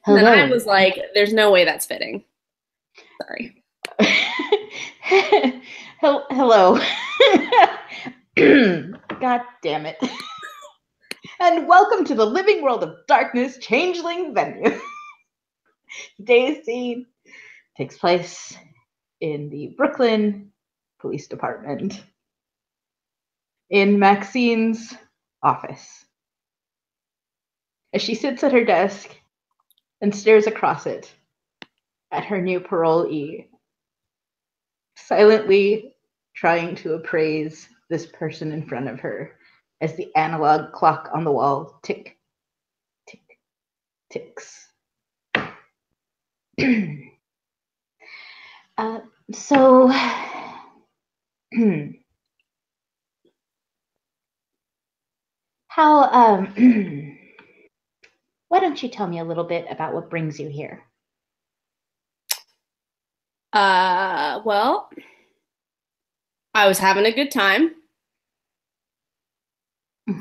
And then I Hello. was like, there's no way that's fitting. Sorry. Hello. God damn it. And welcome to the living world of darkness changeling venue. Today's scene takes place in the Brooklyn Police Department in Maxine's office. As she sits at her desk and stares across it at her new parolee, silently trying to appraise this person in front of her as the analog clock on the wall tick, tick, ticks. So, how, why don't you tell me a little bit about what brings you here? Well, I was having a good time,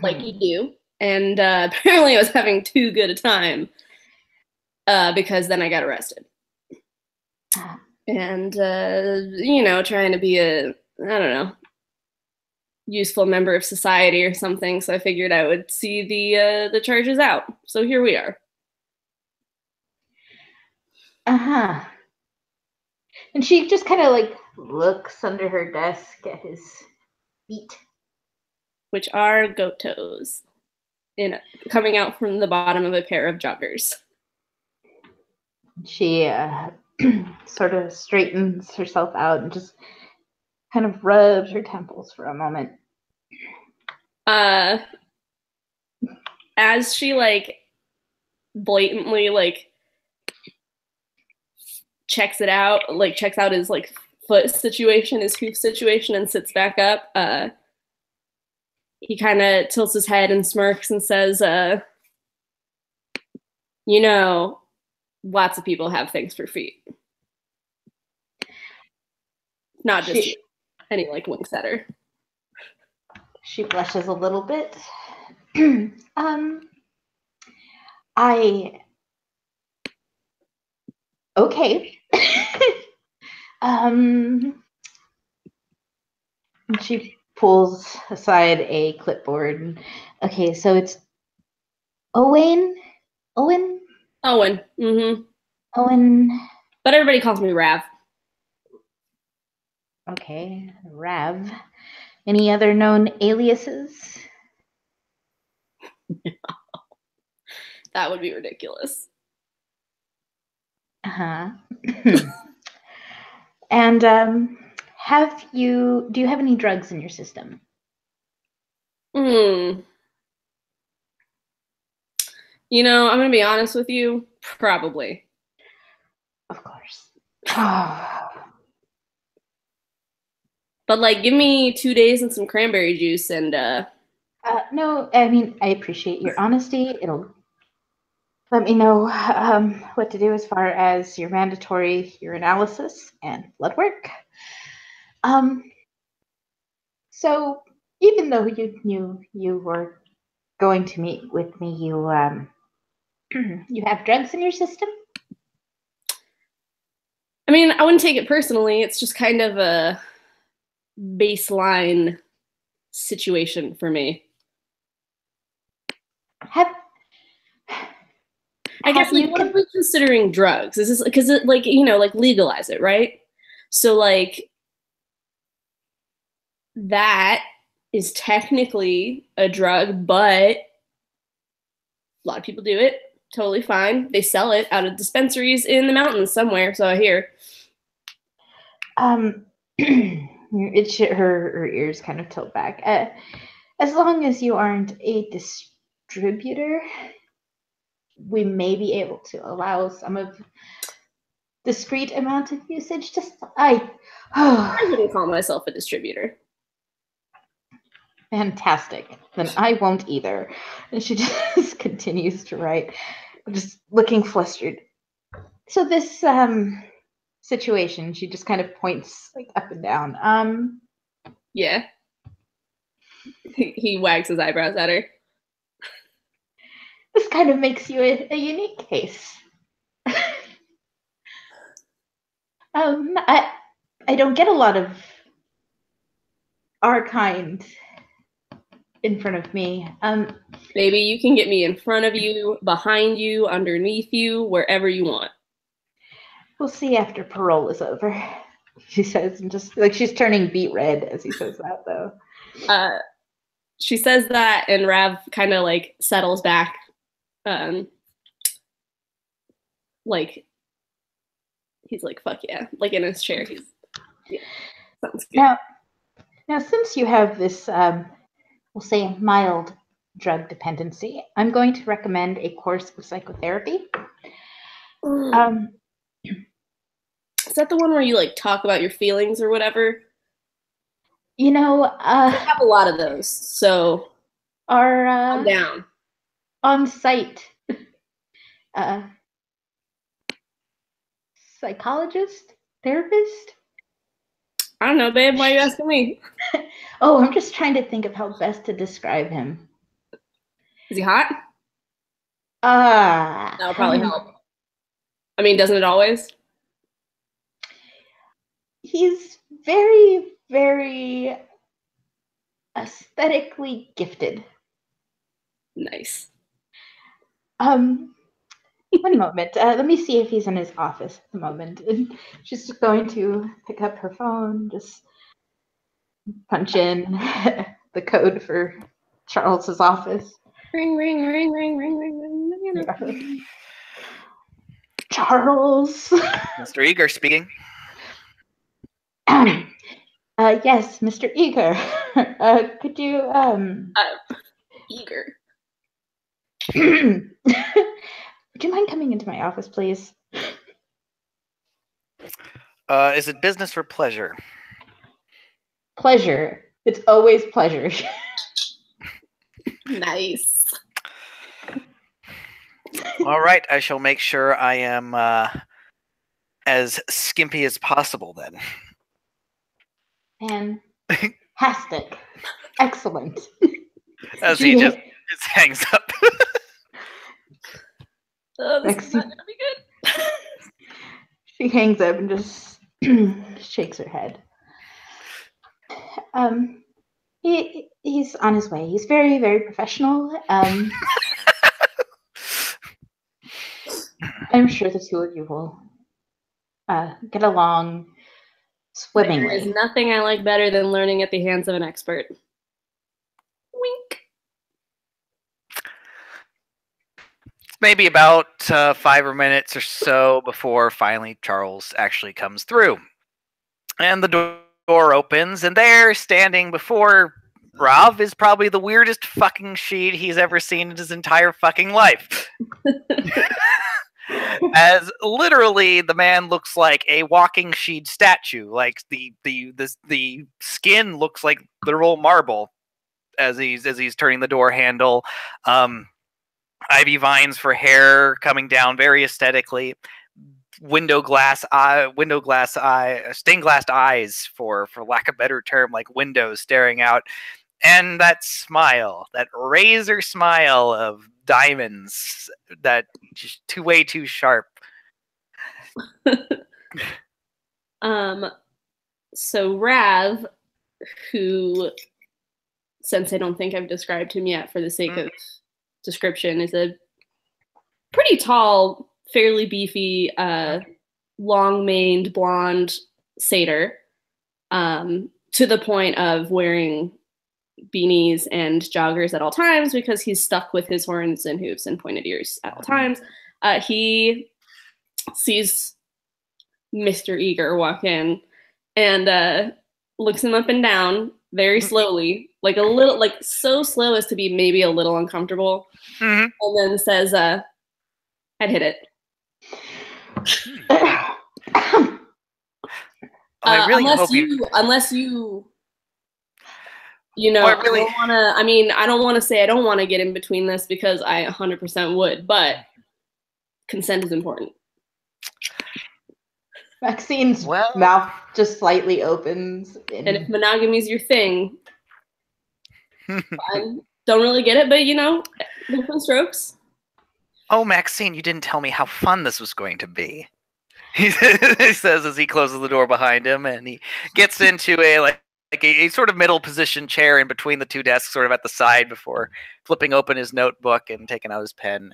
like you do, and apparently I was having too good a time because then I got arrested. And, trying to be a, I don't know, useful member of society or something, so I figured I would see the charges out. So here we are. Uh-huh. And she just kind of like looks under her desk at his feet, which are goat toes coming out from the bottom of a pair of joggers. She sort of straightens herself out and just kind of rubs her temples for a moment. As she like blatantly like checks out his like foot situation, his hoof situation, and sits back up, he kind of tilts his head and smirks and says, lots of people have things for feet. Not just you. And he like winks at her. She blushes a little bit. Okay. She pulls aside a clipboard. Okay, so it's Owen? Owen. Mm-hmm. Owen. But everybody calls me Rav. Okay, Rav. Any other known aliases? No. That would be ridiculous. Uh-huh. And do you have any drugs in your system? I'm going to be honest with you, probably. Of course. But like, give me 2 days and some cranberry juice and no, I mean, I appreciate your honesty. It'll let me know what to do as far as your mandatory urinalysis and blood work. So even though you knew you were going to meet with me, you you have drugs in your system? I mean, I wouldn't take it personally. It's just kind of a baseline situation for me. I guess like, what are we considering drugs? Is this because it like like legalize it, right? So like that is technically a drug, but a lot of people do it. Totally fine. They sell it out of dispensaries in the mountains somewhere, so I hear. Her ears kind of tilt back. As long as you aren't a distributor, we may be able to allow some of discrete amount of usage. I wouldn't call myself a distributor. Fantastic. Then I won't either. And she just continues to write, just looking flustered. So this situation, she just kind of points like up and down. Yeah. He wags his eyebrows at her. This kind of makes you a unique case. I don't get a lot of our kind in front of me. Maybe you can get me in front of you, behind you, underneath you, wherever you want. We'll see after parole is over, she says, and just like she's turning beet red as he says that, though. She says that, and Rav kind of like settles back, like he's like, "Fuck yeah!" Like in his chair. He's sounds good. Now, since you have this, we'll say, mild drug dependency, I'm going to recommend a course of psychotherapy. Is that the one where you like talk about your feelings or whatever? You know, I have a lot of those, so our I'm down. On-site psychologist, therapist. I don't know, babe. Why are you asking me? Oh, I'm just trying to think of how best to describe him. Is he hot? That'll probably help. I mean, doesn't it always? He's very, very aesthetically gifted. Nice. One moment. Let me see if he's in his office at the moment. And she's just going to pick up her phone, just punch in the code for Charles's office. Ring, ring, ring, ring, ring, ring, ring. Yeah. Charles. Mr. Eager speaking. Yes, Mr. Eager. Could you Eager. Would you mind coming into my office, please? Is it business or pleasure? Pleasure. It's always pleasure. Nice. All right, I shall make sure I am as skimpy as possible then. Fantastic. Excellent. As he just hangs up. Oh, this is not gonna be good. She hangs up and just shakes her head. He's on his way. He's very, very professional. I'm sure the two of you will get along swimmingly. There is nothing I like better than learning at the hands of an expert. Wink. Maybe about 5 minutes or so before finally Charles actually comes through. And the door opens, and there, standing before Rav, is probably the weirdest fucking sheet he's ever seen in his entire fucking life. As literally the man looks like a walking sheet statue. Like the skin looks like literal marble as he's turning the door handle. Ivy vines for hair coming down very aesthetically. Stained glass eyes, for lack of a better term, like windows staring out, and that smile, that razor smile of diamonds, that just way too sharp. So Rav, who, since I don't think I've described him yet for the sake of description, is a pretty tall, fairly beefy, long-maned blonde satyr, to the point of wearing beanies and joggers at all times because he's stuck with his horns and hooves and pointed ears at all times. He sees Mr. Eager walk in and looks him up and down very slowly, like a little, like so slow as to be maybe a little uncomfortable, and then says, "I'd hit it." I really hope unless you know, I don't want to. I mean, I don't want to say I don't want to get in between this because I 100% would, but consent is important. Maxine's mouth just slightly opens. And if monogamy is your thing, fine. Don't really get it, but you know, different strokes. Oh, Maxine, you didn't tell me how fun this was going to be. He says as he closes the door behind him, and he gets into a sort of middle position chair in between the two desks, sort of at the side, before flipping open his notebook and taking out his pen.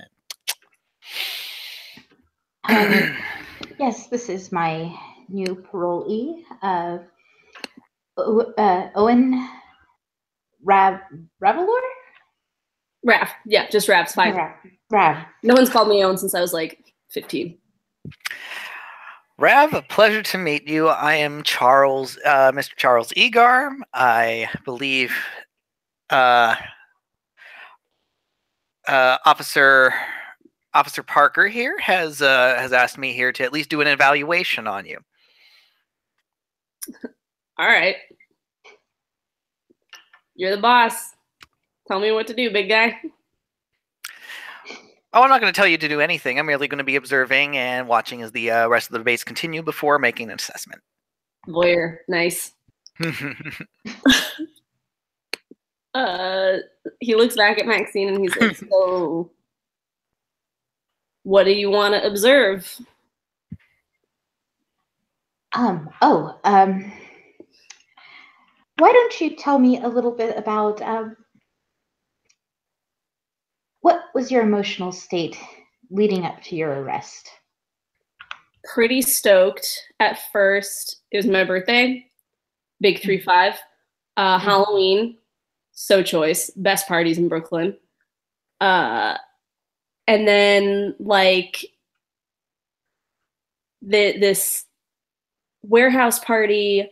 Yes, this is my new parolee, Owen Ravelor? Rav. Yeah, just Rav's fine. Rav. No one's called me Owen since I was like 15. Rav, a pleasure to meet you. I am Charles, Mr. Charles Egar. I believe Officer Parker here has asked me here to at least do an evaluation on you. All right. You're the boss. Tell me what to do, big guy. Oh, I'm not going to tell you to do anything. I'm merely going to be observing and watching as the rest of the debates continue before making an assessment. Voyeur. Nice. He looks back at Maxine and he's like, so what do you want to observe? Why don't you tell me a little bit about what was your emotional state leading up to your arrest? Pretty stoked at first. It was my birthday, big 3-5. Halloween, so choice, best parties in Brooklyn. And then like this warehouse party,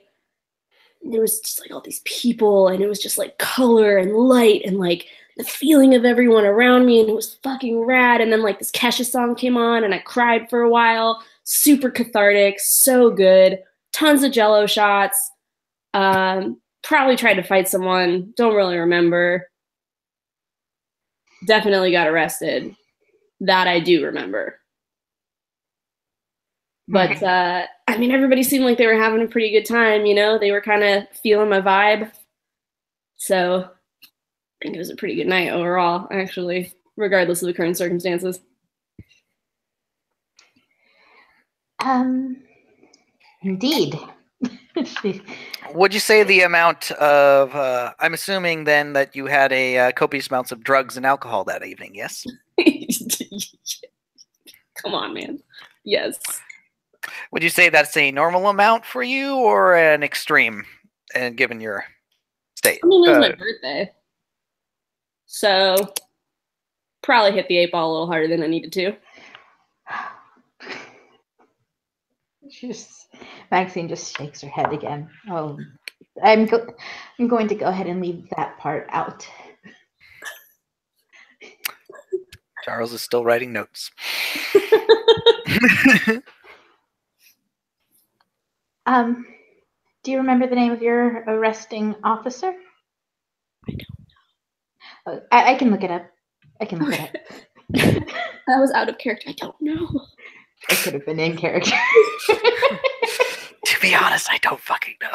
there was just like all these people, and it was just like color and light and like the feeling of everyone around me, and it was fucking rad. And then like this Kesha song came on and I cried for a while. Super cathartic, so good. Tons of Jello shots. Probably tried to fight someone, don't really remember. Definitely got arrested. That I do remember. But I mean, everybody seemed like they were having a pretty good time, you know? They were kind of feeling my vibe. So I think it was a pretty good night overall, actually, regardless of the current circumstances. Indeed. Would you say the amount of, I'm assuming then that you had a copious amounts of drugs and alcohol that evening, yes? Come on, man. Yes. Would you say that's a normal amount for you or an extreme, and given your state? I mean, it was my birthday. So probably hit the 8 ball a little harder than I needed to. Maxine just shakes her head again. Oh, I'm going to go ahead and leave that part out. Charles is still writing notes. Do you remember the name of your arresting officer? I don't know. I can look it up. It up. That was out of character. I don't know. It could have been in character. To be honest, I don't fucking know.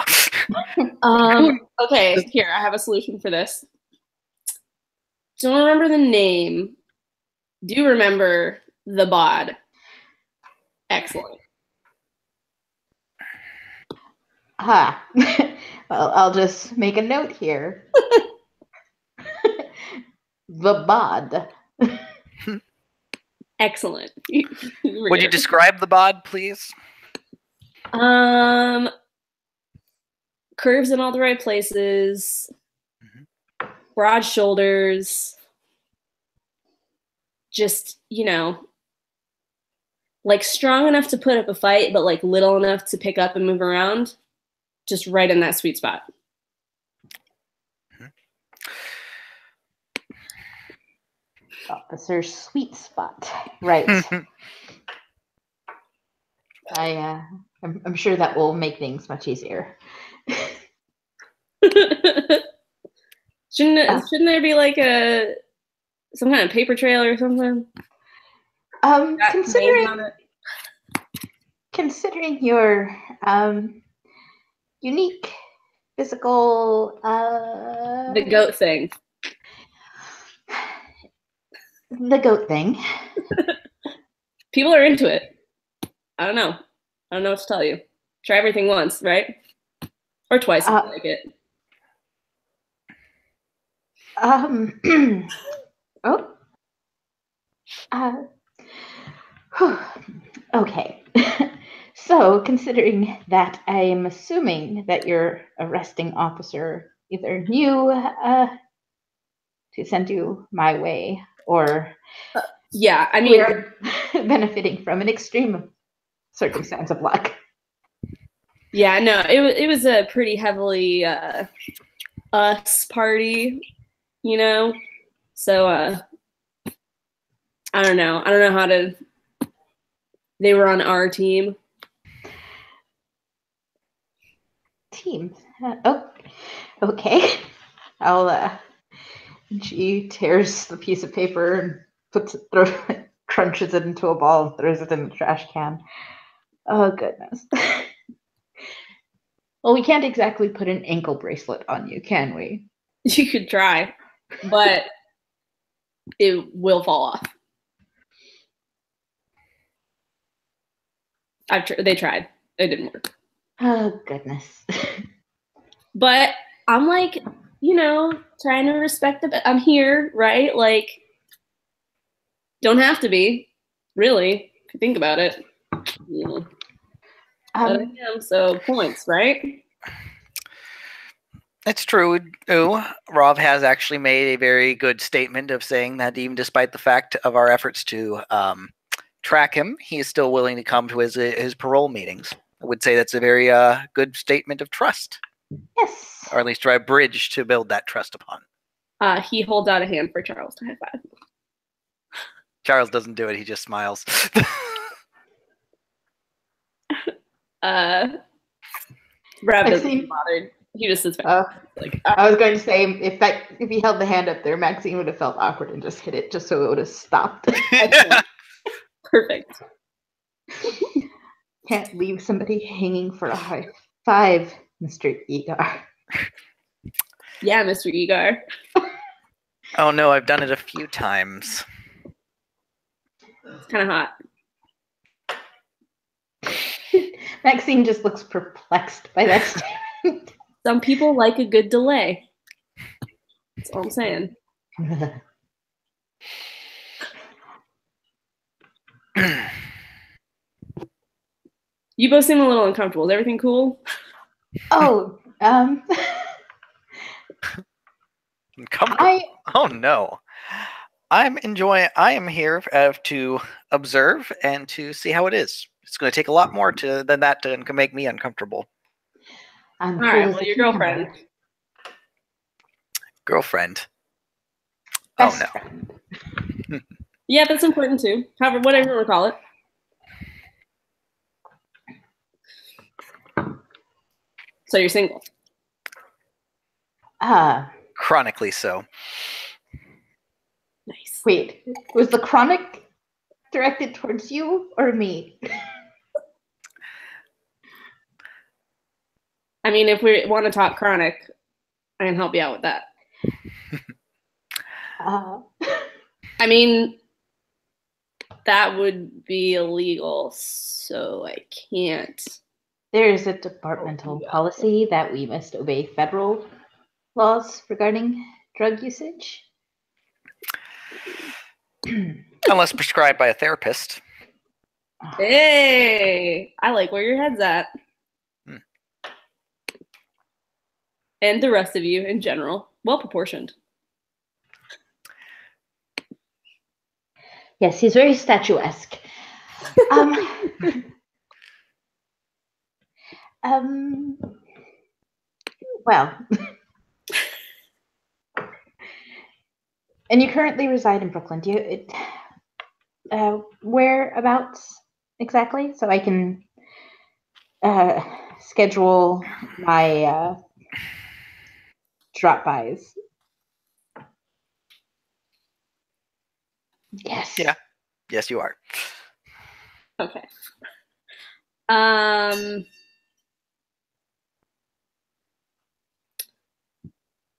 Okay, here, I have a solution for this. Don't remember the name. Do remember the bod. Excellent. Well, I'll just make a note here. The bod. Excellent. Would you describe the bod, please? Curves in all the right places. Broad shoulders. Just, you know, like strong enough to put up a fight, but like little enough to pick up and move around. Just right in that sweet spot. Officer's sweet spot. Right. I'm sure that will make things much easier. Shouldn't there be like some kind of paper trail or something? Considering your unique physical the goat thing. The goat thing. People are into it. I don't know. I don't know what to tell you. Try everything once, right? Or twice if you like it. Oh. Okay. So, considering that I am assuming that your arresting officer either knew to send you my way, or yeah, I mean, we're benefiting from an extreme circumstance of luck. Yeah, no, it was a pretty heavily us party, you know. So I don't know. I don't know how to. They were on our team. Team. Oh, okay. I'll. She tears the piece of paper and crunches it into a ball and throws it in the trash can. Oh goodness. Well, we can't exactly put an ankle bracelet on you, can we? You could try, but it will fall off. They tried. It didn't work. Oh goodness. But I'm like, you know, trying to respect I'm here, right? Like, don't have to be, really, if you think about it. Yeah. So points, right? It's true. Rob has actually made a very good statement of saying that even despite the fact of our efforts to track him, he is still willing to come to his parole meetings. I would say that's a very good statement of trust. Yes. Or at least try a bridge to build that trust upon. He holds out a hand for Charles to high five. Charles doesn't do it. He just smiles. Rab doesn't bothered. He just sits back. I was going to say if he held the hand up there, Maxine would have felt awkward and just hit it just so it would have stopped. Perfect. Can't leave somebody hanging for a high five, Mr. Egar. Yeah, Mr. Egar. Oh no, I've done it a few times. It's kind of hot. Maxine just looks perplexed by that statement. Some people like a good delay. That's all I'm saying. You both seem a little uncomfortable. Is everything cool? Oh, uncomfortable. Oh no. I am here to observe and to see how it is. It's going to take a lot more than that to make me uncomfortable. All right, well, your girlfriend. Girlfriend. Best oh no. friend. Yeah, that's important too. However, whatever you want to call it. So you're single? Chronically so. Nice. Wait, was the chronic directed towards you or me? I mean, if we want to talk chronic, I can help you out with that. I mean, that would be illegal, so I can't. There is a departmental policy that we must obey federal laws regarding drug usage. Unless prescribed by a therapist. Hey, I like where your head's at. And the rest of you in general. Well proportioned. Yes, he's very statuesque. Well. And you currently reside in Brooklyn. Do you whereabouts exactly? So I can schedule my drop-bys. Yes. Yeah. Yes, you are. Okay.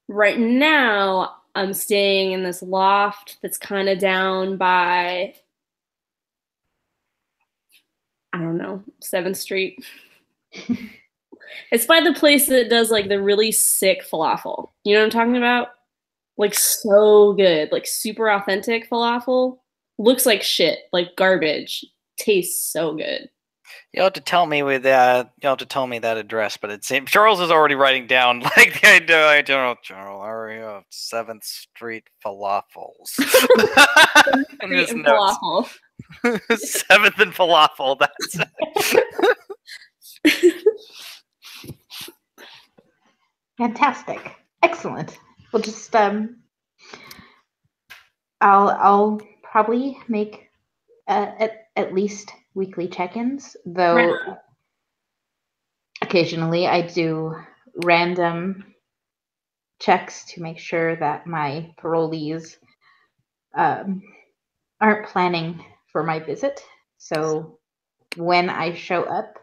Right now, I'm staying in this loft that's kind of down by, I don't know, 7th Street. It's by the place that does like the really sick falafel. You know what I'm talking about? Like so good, like super authentic falafel. Looks like shit, like garbage. Tastes so good. You'll have to tell me with that. You'll have to tell me that address. But it's Charles is already writing down like the idea. General area of 7th Street falafels. And his notes. Falafel. 7th and falafel. That's it. Fantastic. Excellent. We'll just I'll probably make at least weekly check-ins, though occasionally I do random checks to make sure that my parolees aren't planning for my visit. So when I show up,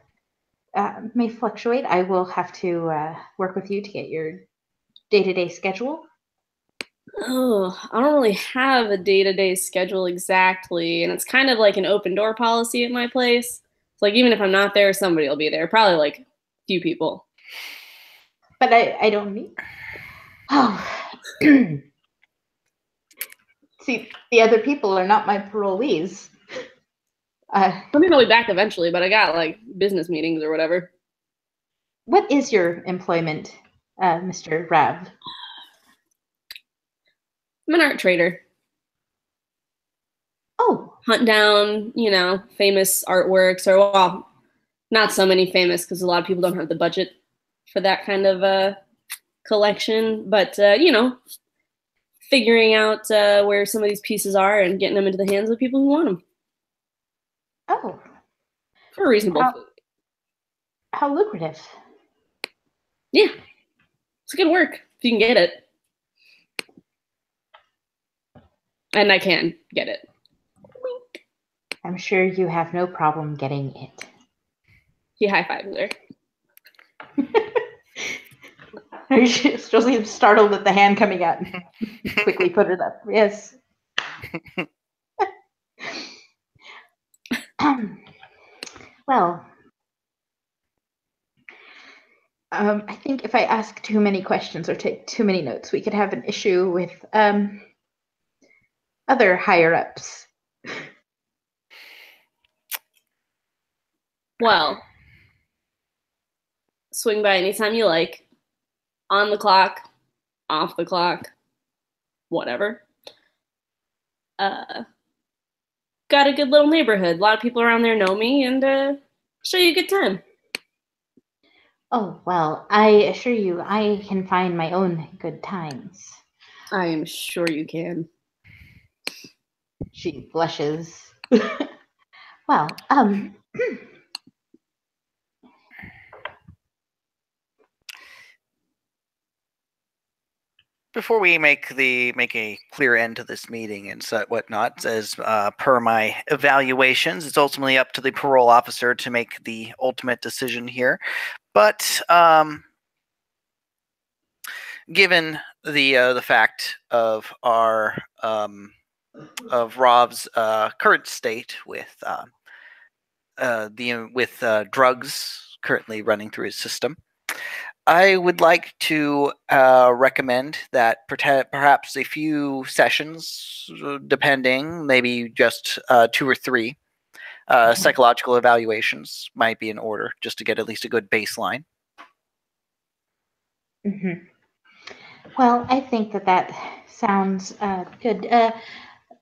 may fluctuate. I will have to work with you to get your day-to-day schedule. Oh, I don't really have a day-to-day schedule exactly, and it's kind of like an open door policy at my place. It's like even if I'm not there, somebody will be there. Probably like a few people. But I don't need. Oh, see, the other people are not my parolees. I mean, I'll be back eventually, but I got like business meetings or whatever. What is your employment, Mr. Rav? I'm an art trader. Oh. Hunt down, famous artworks, or well, not so many famous because a lot of people don't have the budget for that kind of collection. But figuring out where some of these pieces are and getting them into the hands of people who want them. Oh. For a reasonable fee. How lucrative. Yeah. It's good work if you can get it. And I can get it. Wink. I'm sure you have no problem getting it. He high-fives her. Still seems startled at the hand coming out. Quickly put it up. Yes. Well, I think if I ask too many questions or take too many notes, we could have an issue with other higher-ups. Well, swing by anytime you like. On the clock, off the clock, whatever. Got a good little neighborhood. A lot of people around there know me, and show you a good time. Oh, well, I assure you, I can find my own good times. I am sure you can. She blushes. Well, before we make a clear end to this meeting and whatnot, as per my evaluations, it's ultimately up to the parole officer to make the ultimate decision here. But given the fact of our of Rav's current state with drugs currently running through his system, I would like to recommend that perhaps a few sessions, depending, maybe just 2 or 3 psychological evaluations might be in order, just to get at least a good baseline. Mm-hmm. Well, I think that sounds good.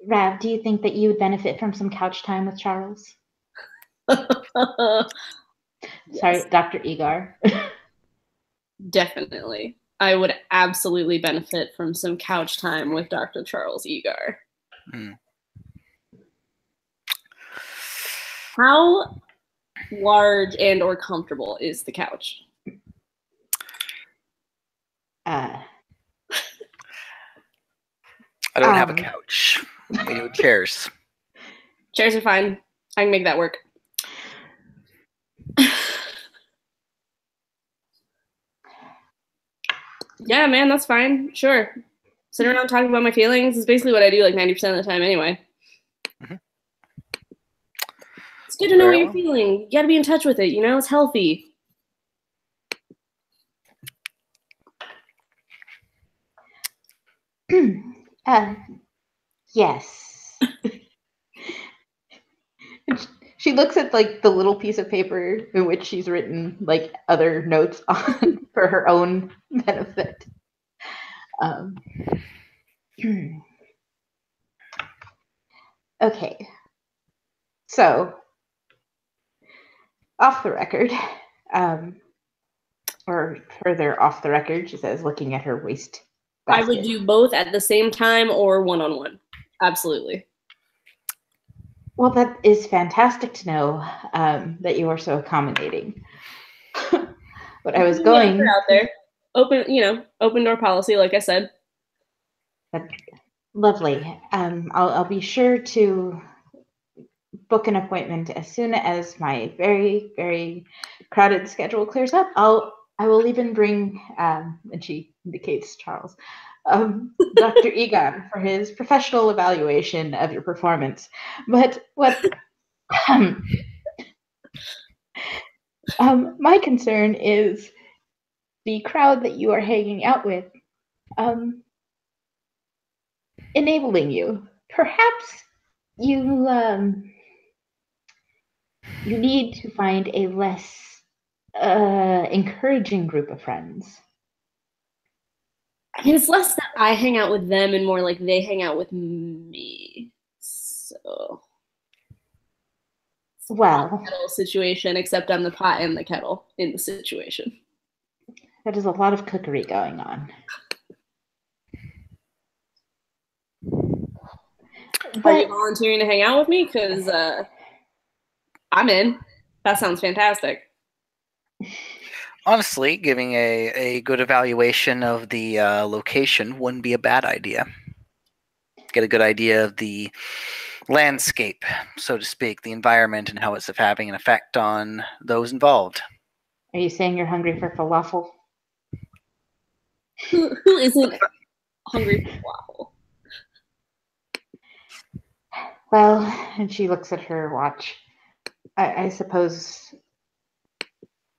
Rav, do you think that you would benefit from some couch time with Charles? Sorry, Dr. Egar. Definitely. I would absolutely benefit from some couch time with Dr. Charles Egar. How large and or comfortable is the couch? I don't have a couch. We do chairs. Chairs are fine. I can make that work. Yeah, man, that's fine. Sure. Sitting around talking about my feelings is basically what I do like 90% of the time anyway. Mm-hmm. It's good to know what Very you're well. feeling. You got to be in touch with it. It's healthy. Yes. She looks at like the little piece of paper in which she's written like other notes on for her own benefit. Okay. So, off the record, or further off the record, she says, looking at her waist I basket. would do both at the same time or one-on-one. Absolutely. Well, that is fantastic to know that you are so accommodating. But I was going out there. Open door policy, like I said. Lovely. I'll be sure to book an appointment as soon as my very, very crowded schedule clears up. I will even bring, and she indicates Charles, Dr. Egon for his professional evaluation of your performance. But what my concern is the crowd that you are hanging out with enabling you. Perhaps you need to find a less encouraging group of friends. I mean, it's less that I hang out with them and more like they hang out with me. So, Well, kettle situation, except I'm the pot and the kettle in the situation. that is a lot of cookery going on. Are you volunteering to hang out with me? Because I'm in. That sounds fantastic. Honestly, giving a good evaluation of the location wouldn't be a bad idea. Get a good idea of the landscape, so to speak, the environment, and how it's having an effect on those involved. Are you saying you're hungry for falafel? Who isn't hungry for waffle? Well, and she looks at her watch. I suppose.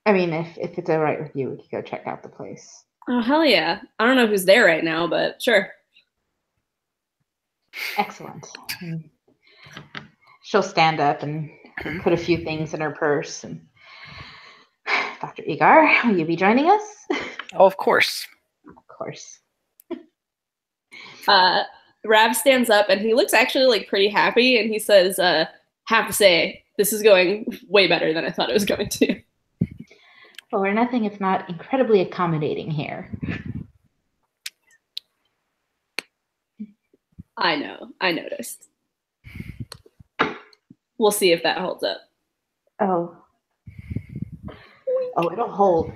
I mean, if it's all right with you, we could go check out the place. Oh, hell yeah. I don't know who's there right now, but sure. Excellent. She'll stand up and put a few things in her purse. And Dr. Egar, will you be joining us? Oh, of course. Of course. Rav stands up and he looks actually like pretty happy and he says, have to say, this is going way better than I thought it was going to. Well, we're nothing if not incredibly accommodating here. I know. I noticed. We'll see if that holds up. Oh, it'll hold.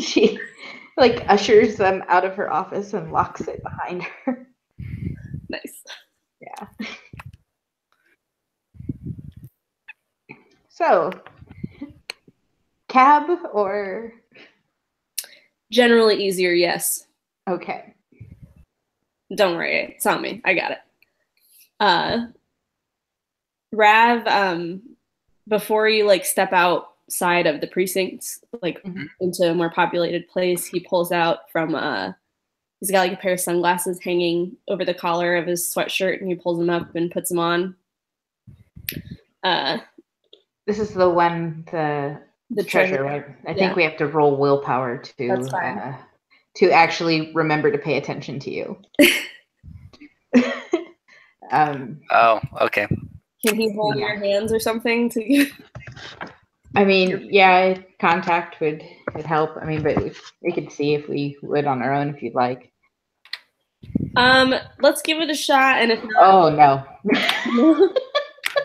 She like ushers them out of her office and locks it behind her. Nice. Yeah. So, cab or? Generally easier, yes. Okay. Don't worry, it's on me. I got it. Rav, before you like step outside of the precincts, like into a more populated place, he pulls out from he's got like a pair of sunglasses hanging over the collar of his sweatshirt, and he pulls them up and puts them on. This is the one, the treasure, right? I think we have to roll willpower to actually remember to pay attention to you. Oh, okay. Can he hold your hands or something to? I mean, yeah, contact would help. I mean, but we could see if we would on our own if you'd like. Let's give it a shot, and if not, oh no.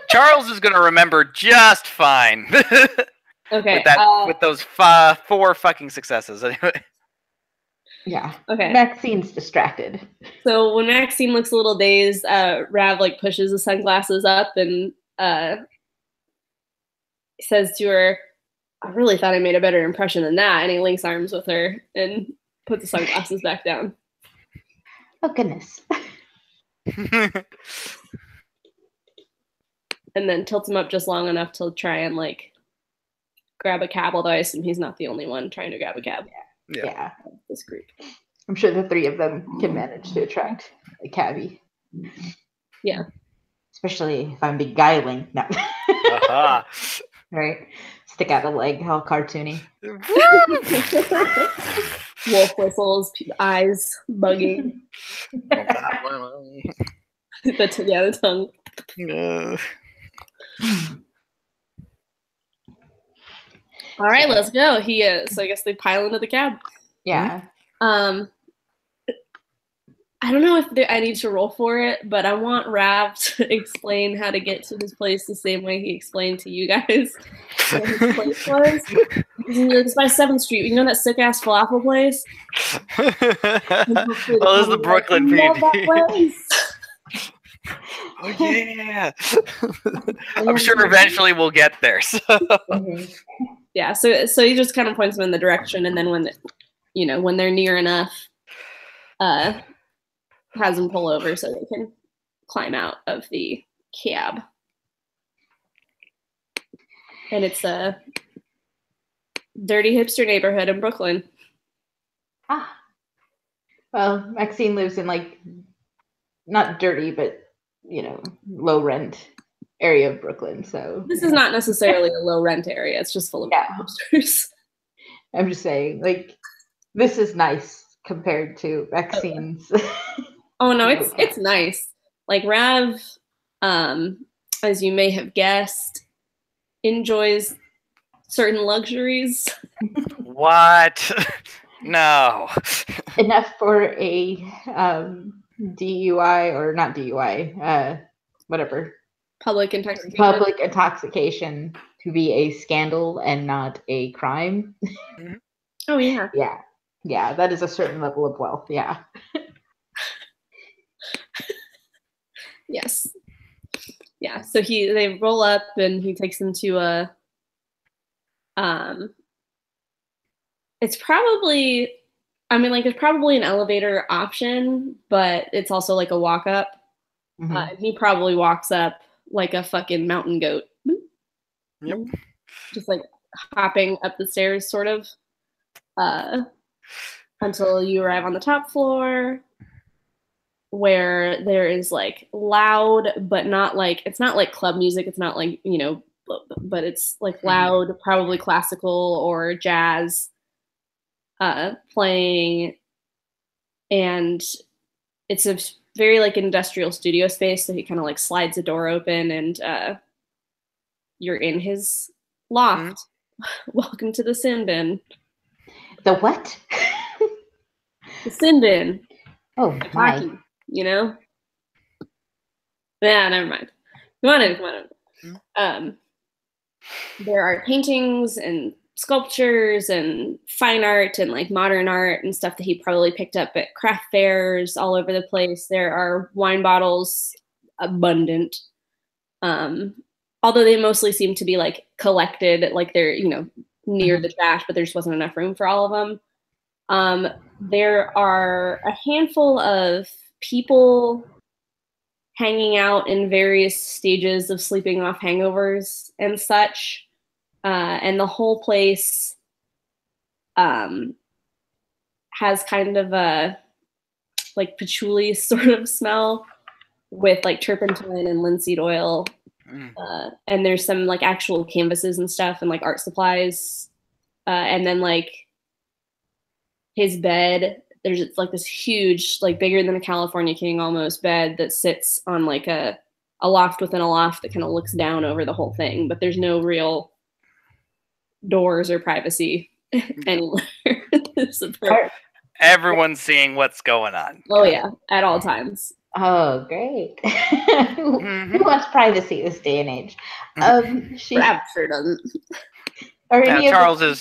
Charles is going to remember just fine. Okay. With those 4 fucking successes. Anyway. Yeah. Okay. Maxine's distracted. So when Maxine looks a little dazed, Rav like pushes the sunglasses up and says to her, "I really thought I made a better impression than that." And he links arms with her and puts the sunglasses back down. Oh goodness. and then tilts him up just long enough to try and like grab a cab, although I assume he's not the only one trying to grab a cab. Yeah. This group. I'm sure the three of them can manage to attract a cabbie. Yeah. Especially if I'm beguiling. No. Uh-huh. Right? Stick out a leg, all cartoony. Wolf whistles, eyes bugging. The tongue. All right, let's go. So I guess they pile into the cab. Yeah. I don't know if I need to roll for it, but I want Rav to explain how to get to his place the same way he explained to you guys what his place was. It's by 7th Street. You know that sick-ass falafel place? Oh, this is the Brooklyn PD. Oh, yeah. I'm sure eventually we'll get there. So. Yeah, so he just kind of points them in the direction, and then when they're near enough, has them pull over so they can climb out of the cab. And it's a dirty hipster neighborhood in Brooklyn. Well, Maxine lives in like not dirty, but low rent area of Brooklyn. So this is not necessarily a low rent area. It's just full of hipsters. I'm just saying, like, this is nice compared to Maxine's. Oh no, it's nice. Like Rav, as you may have guessed, enjoys certain luxuries. What? No. Enough for a DUI or not DUI, whatever. Public intoxication. Public intoxication to be a scandal and not a crime. Oh yeah. Yeah, that is a certain level of wealth. Yeah. Yes. Yeah. So they roll up and he takes them to a. It's probably, there's probably an elevator option, but it's also like a walk up. Mm-hmm. He probably walks up like a fucking mountain goat. Yep. Just like hopping up the stairs, sort of, until you arrive on the top floor, where there is like loud, but not like, it's not like club music. It's not like, but it's like loud, probably classical or jazz playing. And it's a very like industrial studio space. So he kind of like slides the door open and you're in his loft. Welcome to the sin bin. The what? The sin bin. Oh, my. Hockey, Yeah, never mind. Come on in. There are paintings and sculptures and fine art and like modern art and stuff that he probably picked up at craft fairs all over the place. There are wine bottles abundant. Although they mostly seem to be like collected, like they're, near the trash, but there just wasn't enough room for all of them. There are a handful of people hanging out in various stages of sleeping off hangovers and such. And the whole place has kind of a like patchouli sort of smell with like turpentine and linseed oil. And there's some like actual canvases and stuff and like art supplies. And then like his bed, there's like this huge, like bigger than a California King almost bed that sits on like a loft within a loft that kind of looks down over the whole thing, but there's no real doors or privacy anywhere. Everyone's seeing what's going on. Oh yeah, at all times. Oh, great. Who wants privacy this day and age? Rav sure doesn't.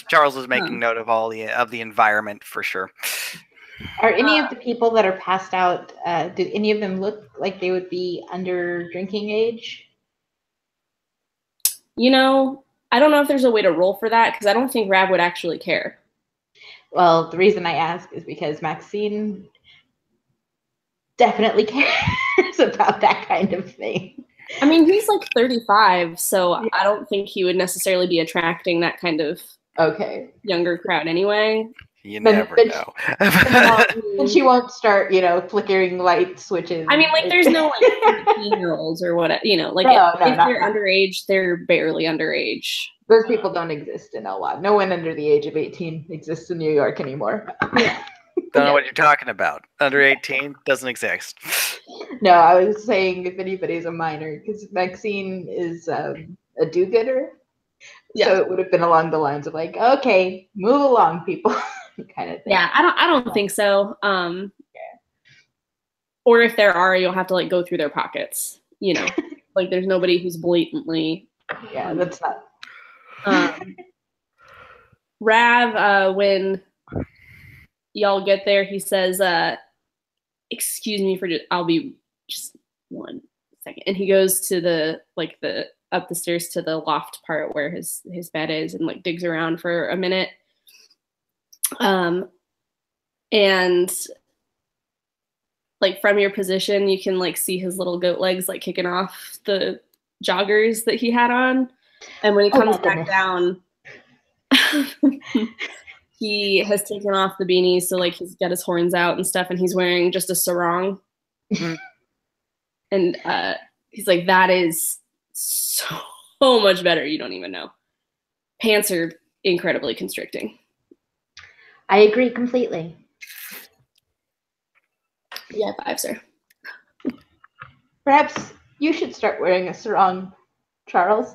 Charles is making note of all the environment for sure. Are any of the people that are passed out, do any of them look like they would be under drinking age? I don't know if there's a way to roll for that because I don't think Rav would actually care. Well, the reason I ask is because Maxine definitely cares about that kind of thing. I mean, he's like 35, so yeah. I don't think he would necessarily be attracting that kind of younger crowd anyway. You never know. And she won't start, flickering light switches. I mean, like, there's no, like, 13-year-olds or what, like, if they're underage, they're barely underage. Those people don't exist in LA. No one under the age of 18 exists in New York anymore. Yeah. Don't know what you're talking about. Under 18 doesn't exist. No, I was saying if anybody's a minor, because Maxine is a do-gooder. Yeah. So it would have been along the lines of like, okay, move along, people, kind of thing. Yeah, I don't think so. Or if there are, you'll have to like go through their pockets. Like there's nobody who's blatantly. Yeah, that's not. Rav, when y'all get there, he says, "Excuse me for I'll be just 1 second." And he goes to the up the stairs to the loft part where his bed is and like digs around for a minute. And like from your position, you can like see his little goat legs like kicking off the joggers that he had on. And when he comes back down, he has taken off the beanie, so like he's got his horns out and stuff, and he's wearing just a sarong. Mm-hmm. And he's like, that is so much better. You don't even know. Pants are incredibly constricting. I agree completely. Yeah, 5, sir. Perhaps you should start wearing a sarong, Charles.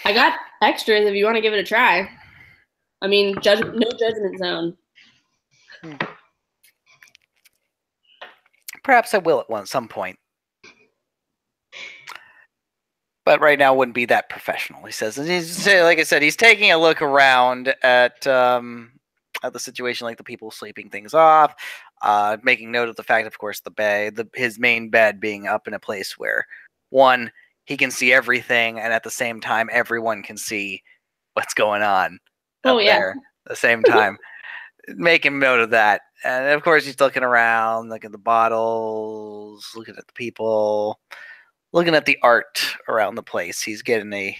I got extras if you want to give it a try. I mean, no judgment zone. Perhaps I will at some point. But right now wouldn't be that professional, he says. And like I said, he's taking a look around at the situation, like the people sleeping things off, making note of the fact, of course, his main bed being up in a place where, one, he can see everything, and at the same time, everyone can see what's going on there at the same time. Making note of that. And of course, he's looking around, looking at the bottles, looking at the people, looking at the art around the place. He's getting a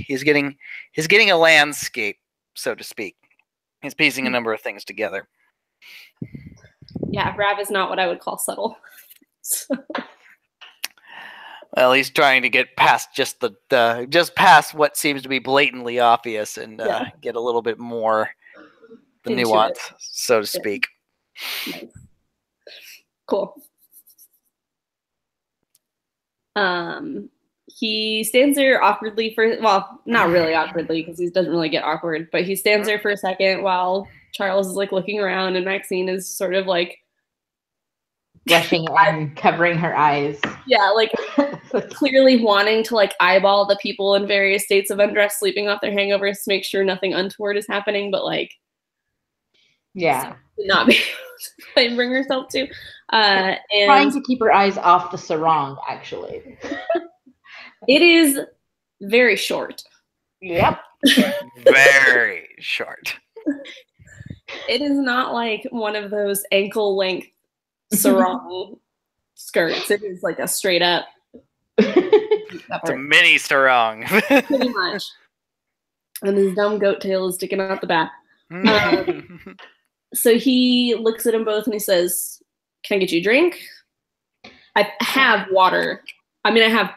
landscape, so to speak. He's piecing a number of things together. Yeah, Rav is not what I would call subtle. Well, he's trying to get past just just past what seems to be blatantly obvious and get a little bit more the nuance, so to speak. Nice. Cool. He stands there awkwardly not really awkwardly because he doesn't really get awkward, but he stands there for a second while Charles is like looking around and Maxine is sort of like blushing and covering her eyes. Yeah, like clearly wanting to like eyeball the people in various states of undress sleeping off their hangovers to make sure nothing untoward is happening, but like not be able to bring herself to. And trying to keep her eyes off the sarong, actually. It is very short. Yep. Very short. It is not like one of those ankle length sarong skirts. It is like a straight up. It's a mini sarong. Pretty much. And his dumb goat tail is sticking out the back. So he looks at them both and he says, "Can I get you a drink? I have water. I mean, I have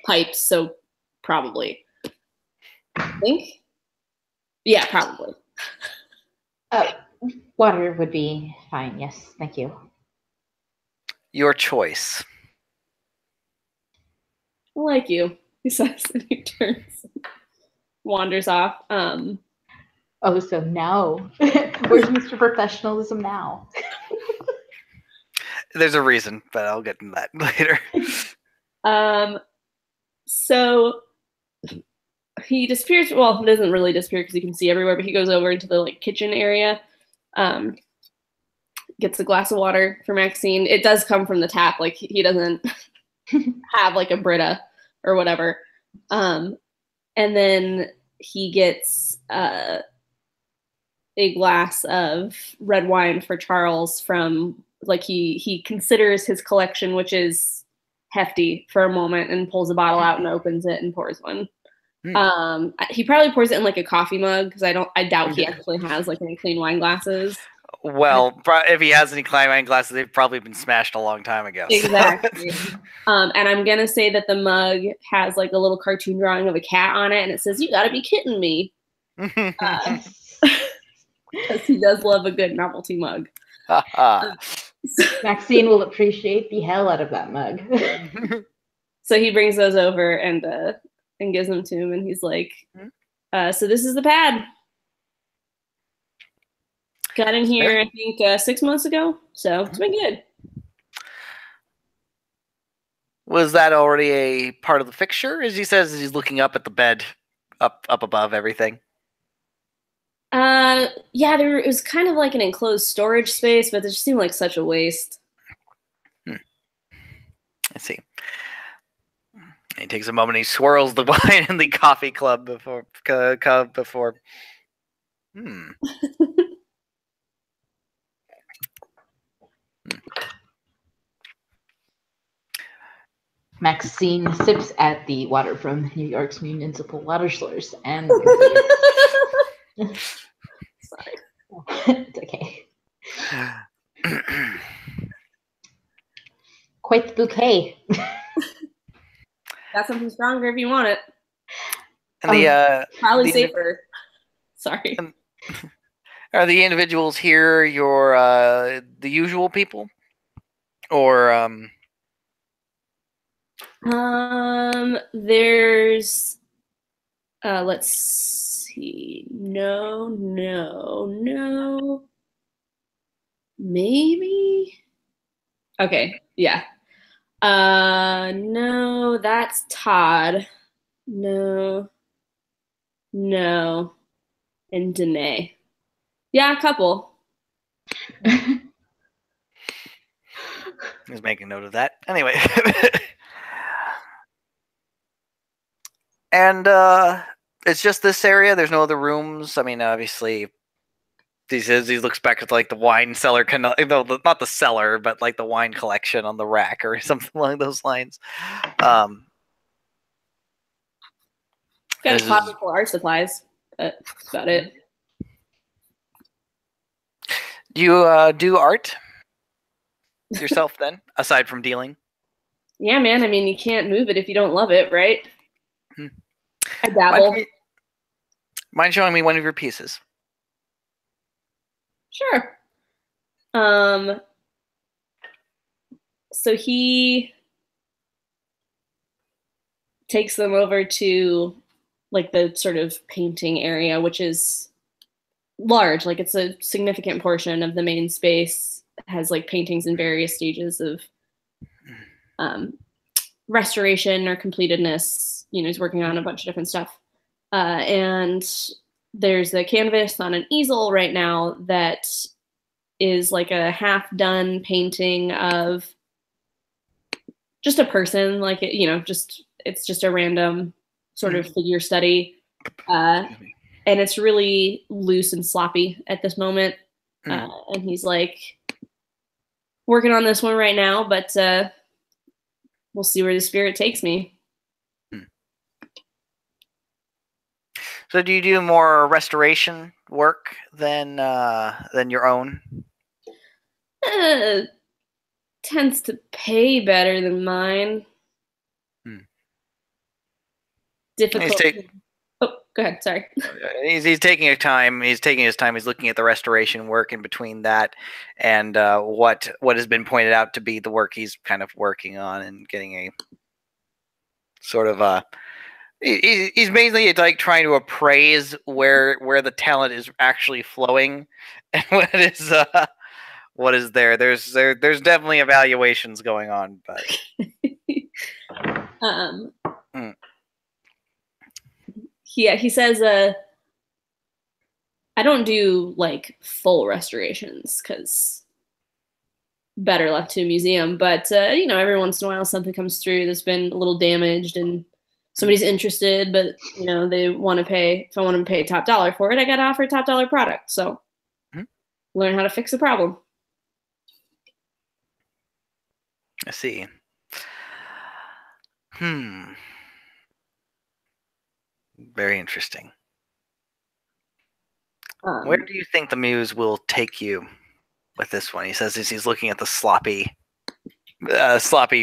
pipes, so probably." I think? Yeah, probably. Water would be fine. Yes, thank you. Your choice. I like you, he says, and he turns, wanders off. So now, where's Mr. Professionalism now? There's a reason, but I'll get into that later. So he disappears. Well, he doesn't really disappear because you can see everywhere, but he goes over into the like kitchen area, gets a glass of water for Maxine. It does come from the tap. Like he doesn't have like a Brita or whatever. And then he gets a glass of red wine for Charles from like he considers his collection, which is hefty for a moment and pulls a bottle out and opens it and pours one. Hmm. He probably pours it in like a coffee mug because I doubt he actually has like any clean wine glasses. Well, if he has any clean wine glasses, they've probably been smashed a long time ago. So. Exactly. And I'm gonna say that the mug has like a little cartoon drawing of a cat on it, and it says, "You gotta be kidding me," because he does love a good novelty mug. Maxine will appreciate the hell out of that mug. So he brings those over and gives them to him, and he's like, "So this is the pad. Got in here, I think 6 months ago, so it's been good." Was that already a part of the fixture? As he says, as he's looking up at the bed, up above everything. Yeah, it was kind of like an enclosed storage space, but it just seemed like such a waste. I see. He takes a moment. He swirls the wine in the coffee cup before. Maxine sips at the water from New York's municipal water source and Sorry. It's okay. Quite the bouquet. Got something stronger if you want it. And probably safer. Sorry. Are the individuals here your the usual people, or there's let's see. No, maybe. Okay, yeah. No, that's Todd. No, and Danae. Yeah, a couple. He's making note of that. Anyway. And it's just this area. There's no other rooms. I mean, obviously, he looks back at like the wine cellar, not the cellar, but like the wine collection on the rack or something along those lines. Got a closet full of art supplies. That's about it. Do you do art yourself then, aside from dealing? Yeah, man. I mean, you can't move it if you don't love it, right? I dabble. Mind showing me one of your pieces? Sure. So he takes them over to like the sort of painting area, which is large. Like it's a significant portion of the main space. It has like paintings in various stages of restoration or completedness. You know, he's working on a bunch of different stuff. And there's a canvas on an easel right now that is like a half-done painting of just a person, like, you know, it's just a random sort of figure study. And it's really loose and sloppy at this moment. And he's like working on this one right now, but we'll see where the spirit takes me. So do you do more restoration work than your own? Tends to pay better than mine. Difficult. Oh, go ahead. Sorry. He's taking his time. He's looking at the restoration work in between that and what has been pointed out to be the work he's kind of working on and getting a sort of he's mainly like trying to appraise where the talent is actually flowing and what is there. There's definitely evaluations going on, but yeah, he says I don't do like full restorations because better left to a museum, but you know, every once in a while something comes through that's been a little damaged and somebody's interested, but you know, they want to pay. If I want to pay top dollar for it, I got to offer a top dollar product. So learn how to fix a problem. I see. Very interesting. Where do you think the muse will take you with this one? He says as he's looking at the sloppy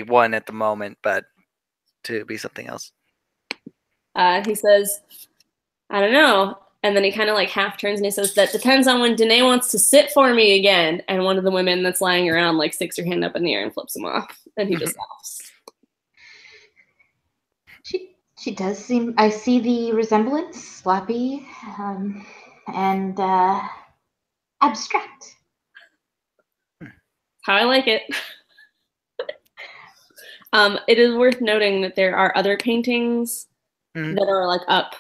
one at the moment, but to be something else. He says, I don't know. And then he kind of like half turns and he says, that depends on when Danae wants to sit for me again. And one of the women that's lying around like sticks her hand up in the air and flips him off. And he just laughs. She does seem, I see the resemblance, sloppy, and abstract. How I like it. It is worth noting that there are other paintings that are like up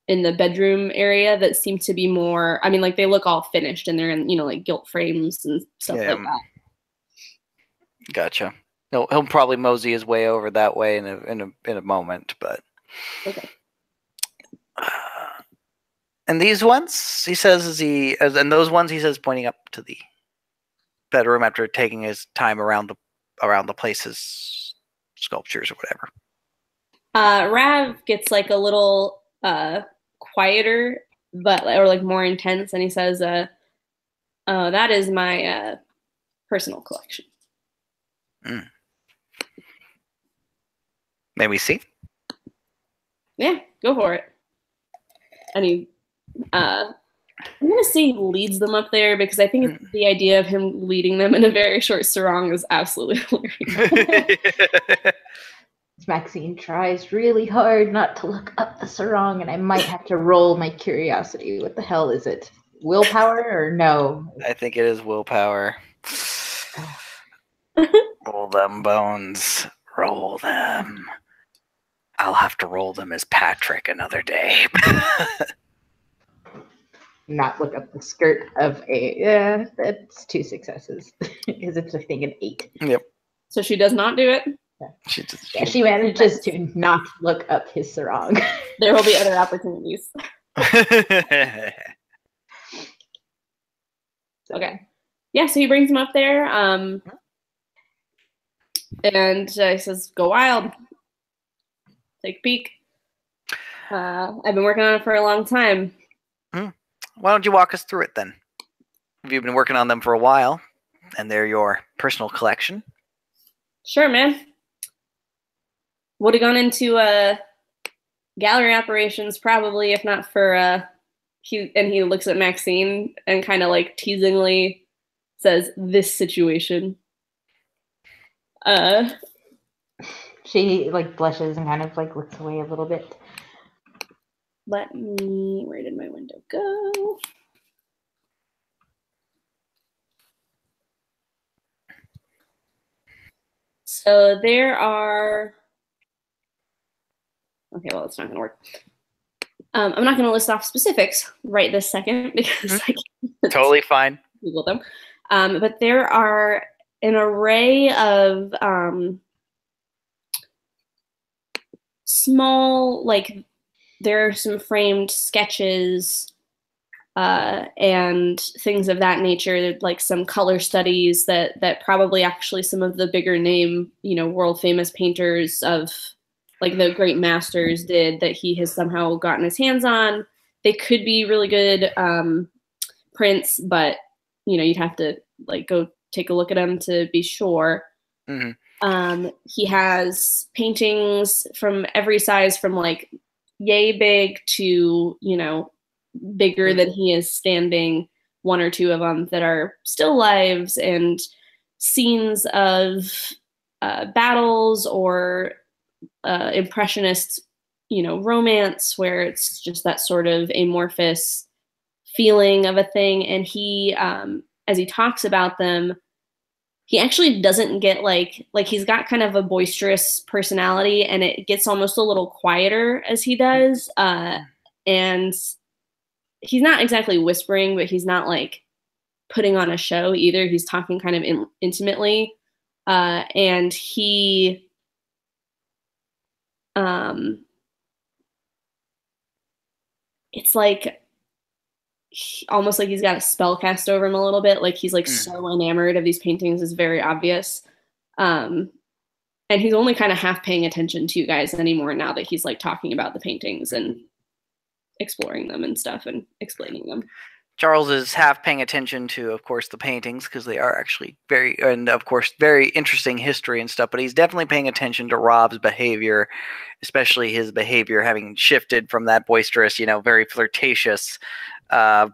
in the bedroom area that seem to be more, I mean, like they look all finished and they're in, you know, like gilt frames and stuff like that. Gotcha. He'll probably mosey his way over that way in a moment, but okay. And these ones, he says, and those ones he says, pointing up to the bedroom after taking his time around the place's sculptures or whatever. Rav gets like a little quieter, or like more intense, and he says, "Oh, that is my personal collection." May we see? Yeah, go for it. And he, I'm gonna say leads them up there because I think the idea of him leading them in a very short sarong is absolutely hilarious. Maxine tries really hard not to look up the sarong, and I might have to roll my curiosity. What the hell is it? Willpower or no? I think it is willpower. Roll them bones. Roll them. I'll have to roll them as Patrick another day. Not look up the skirt of a. That's 2 successes. Because it's, I think, an 8. Yep. So she does not do it? She manages to not look up his sarong. There will be other opportunities. Okay. Yeah, so he brings him up there. And he says, go wild. Take a peek. I've been working on it for a long time. Why don't you walk us through it then? Have you been working on them for a while? And they're your personal collection? Sure, man. Would have gone into gallery operations probably, if not for he looks at Maxine and kind of like teasingly says, this situation. She like blushes and kind of like looks away a little bit. Where did my window go? So there are, okay, well, it's not going to work. I'm not going to list off specifics right this second because I can't totally fine. Google them. But there are an array of small, like, there are some framed sketches and things of that nature, like some color studies that probably actually some of the bigger name, you know, world famous painters of like the great masters did that he has somehow gotten his hands on. They could be really good prints, but you know, you'd have to like go take a look at them to be sure. He has paintings from every size, from like yay big to, you know, bigger than he is standing, 1 or 2 of them that are still lives and scenes of battles or impressionist, you know, romance where it's just that sort of amorphous feeling of a thing. And he, as he talks about them, he actually doesn't get like he's got kind of a boisterous personality, and it gets almost a little quieter as he does. And he's not exactly whispering, but he's not like putting on a show either. He's talking kind of intimately. And he, it's like almost like he's got a spell cast over him a little bit. Like he's like so enamored of these paintings is very obvious. And And he's only kind of half paying attention to you guys anymore now that he's like talking about the paintings and exploring them and stuff and explaining them. Charles is half paying attention to, of course, the paintings because they are actually very interesting history and stuff. But he's definitely paying attention to Rob's behavior, especially his behavior having shifted from that boisterous, very flirtatious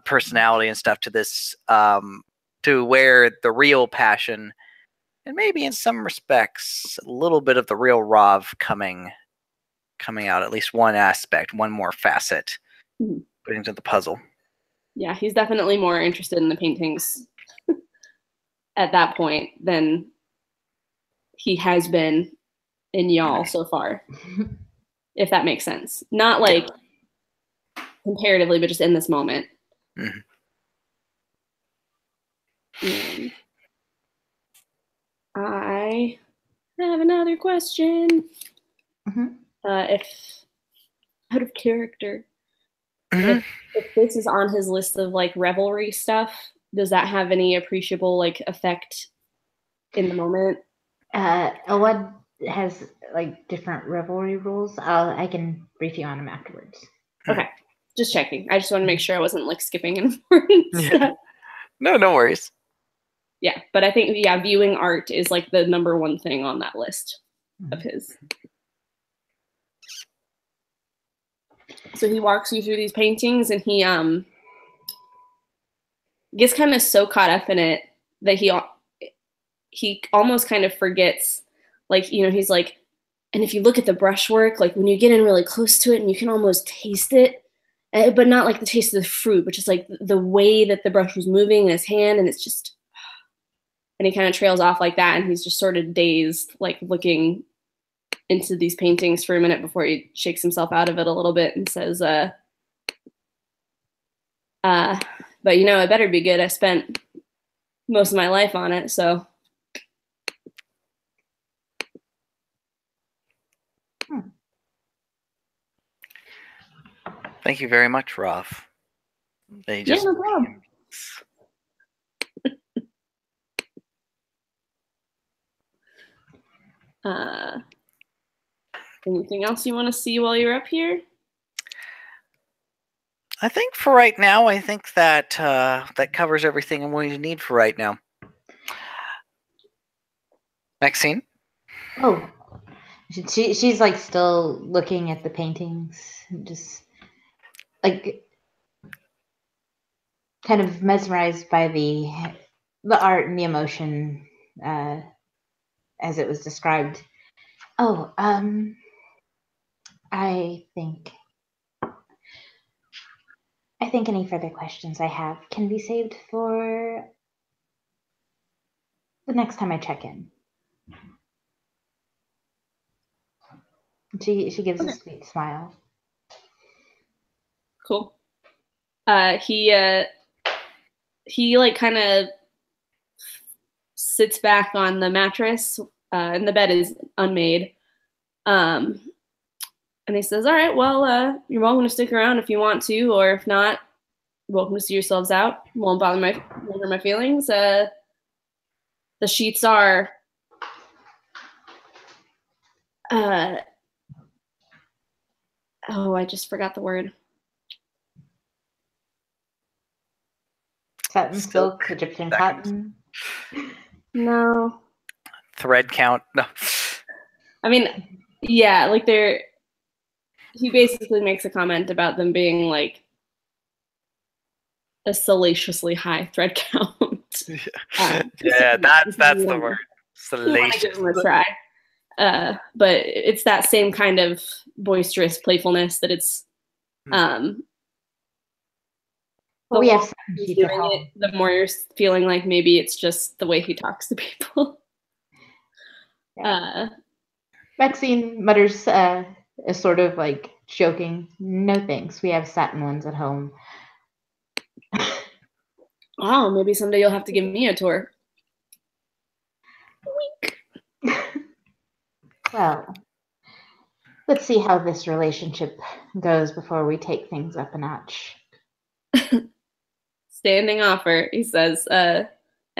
personality and stuff to this, to where the real passion, and maybe in some respects, a little bit of the real Rob coming out, at least one aspect, one more facet, put into the puzzle. Yeah, he's definitely more interested in the paintings at that point than he has been in y'all so far, if that makes sense. Not like comparatively, but just in this moment. I have another question. If out of character, if this is on his list of like revelry stuff, does that have any appreciable like effect in the moment? Elwad has like different revelry rules. I can brief you on them afterwards. Okay, just checking. I just want to make sure I wasn't like skipping important stuff. No worries. Yeah, but I think viewing art is like the number one thing on that list of his. So he walks you through these paintings, and he gets kind of so caught up in it that he almost kind of forgets, like, he's like, and if you look at the brushwork, like when you get in really close to it and you can almost taste it, but not like the taste of the fruit, but just like the way that the brush was moving in his hand, and it's just, and he kind of trails off like that, and he's just sort of dazed, like looking into these paintings for a minute before he shakes himself out of it a little bit and says, but it better be good. I spent most of my life on it, so. Thank you very much, Rob. Yeah, no problem. Anything else you want to see while you're up here? I think for right now, that covers everything I'm going to need for right now. Maxine? Oh, she's like still looking at the paintings, just like kind of mesmerized by the art and the emotion as it was described. Oh, I think any further questions I have can be saved for the next time I check in. She gives a sweet smile. Cool. He like kind of sits back on the mattress, and the bed is unmade. And he says, all right, well, you're welcome to stick around if you want to, or if not, you're welcome to see yourselves out. Won't bother my feelings. The sheets are I just forgot the word. Satin silk, Egyptian cotton. No. Thread count. No. I mean, yeah, like he basically makes a comment about them being like a salaciously high thread count. Yeah, that's the word. Salacious. Give them a try. But it's that same kind of boisterous playfulness that it's we have the more you're feeling like maybe it's just the way he talks to people. Yeah. Maxine mutters a sort of like joking, no thanks, we have satin ones at home. Wow, maybe someday you'll have to give me a tour. Wink. Well, let's see how this relationship goes before we take things up a notch. Standing offer, he says, and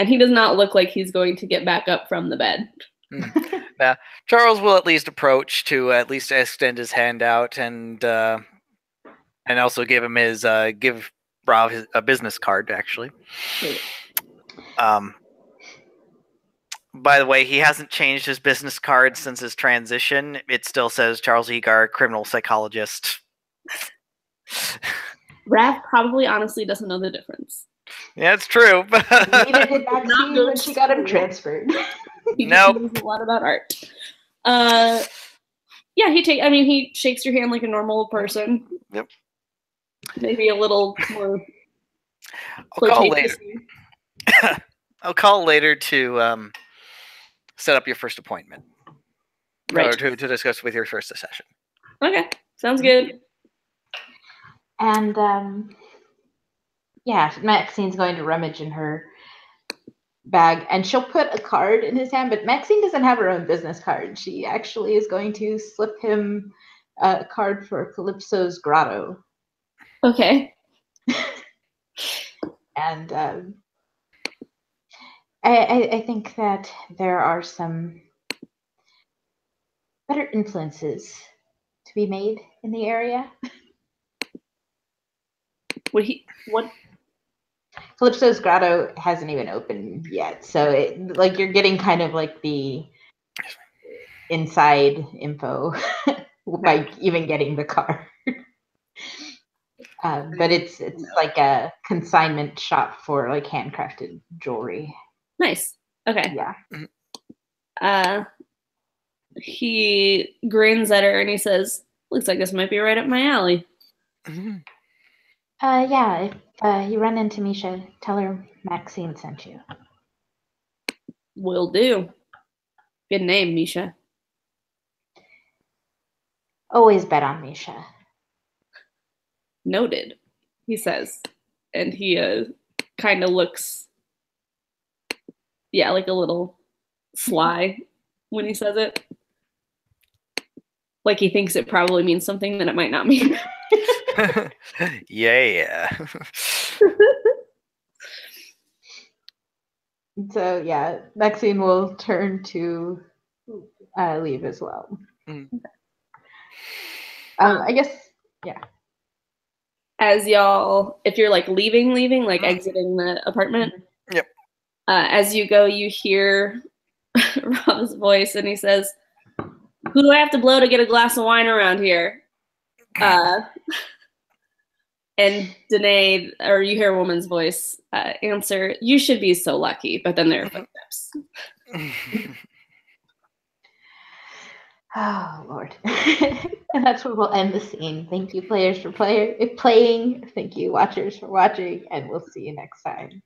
he does not look like he's going to get back up from the bed. Charles will at least approach to at least extend his hand out and also give him his give Rob a business card actually. By the way, he hasn't changed his business card since his transition. It still says Charles Egar, criminal psychologist. Raph probably honestly doesn't know the difference. Yeah, it's true. Neither did Maxine when she got him transferred. Nope. He knows a lot about art. Yeah, he shakes your hand like a normal person. Yep. Maybe a little more. I'll call later. I'll call later to set up your first appointment. Right. Or to discuss with your first session. Okay, sounds good. And yeah, Maxine's going to rummage in her bag, and she'll put a card in his hand, but Maxine doesn't have her own business card. She actually is going to slip him a card for Calypso's Grotto. Okay. And I think that there are some better influences to be made in the area. What? Calypso's Grotto hasn't even opened yet, so you're getting kind of like the inside info by even getting the card. But it's like a consignment shop for like handcrafted jewelry. Nice. Okay. Yeah. He grins at her and he says, "Looks like this might be right up my alley." Yeah, if you run into Misha, tell her Maxine sent you. Will do. Good name, Misha. Always bet on Misha. Noted, he says. And he kind of looks, like a little sly when he says it. Like he thinks it probably means something that it might not mean. Yeah. So yeah, Maxine will turn to leave as well. I guess, yeah. As y'all, if you're like leaving, like exiting the apartment. Yep. As you go, you hear Rob's voice, and he says, "Who do I have to blow to get a glass of wine around here?" And Danae, or you hear a woman's voice answer, "You should be so lucky," but then there are footsteps. Oh, Lord. And that's where we'll end the scene. Thank you, players, for playing. Thank you, watchers, for watching, and we'll see you next time.